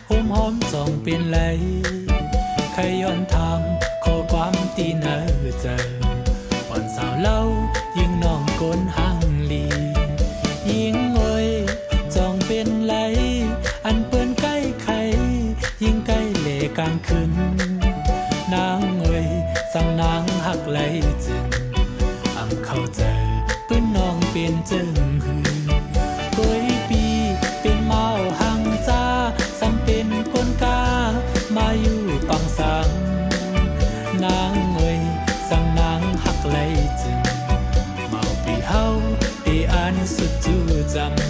หอมหอมจองเป็นไหลใครย้อนถามขอความตีเนอเจออ่อนสาวเล่ายิ่งน้องโกนห่างลียิ่งเอ้ยจองเป็นไหลอันเปิ้นใกล้ไข่ยิ่งใกล้เลกลางคืนนางเอ้ยสั่งนางหักไหลจึงอ่ำเข้าใจเปิ้นน้องเป็นจึงหือก้อยปีเป็นเมาหังจ้าซ้ำเป็นคนกามาอยู่ปังสังนางเอ้ยสั่งนางหักไหลจึงเมาปีเฮาปีอันสุดจูจำ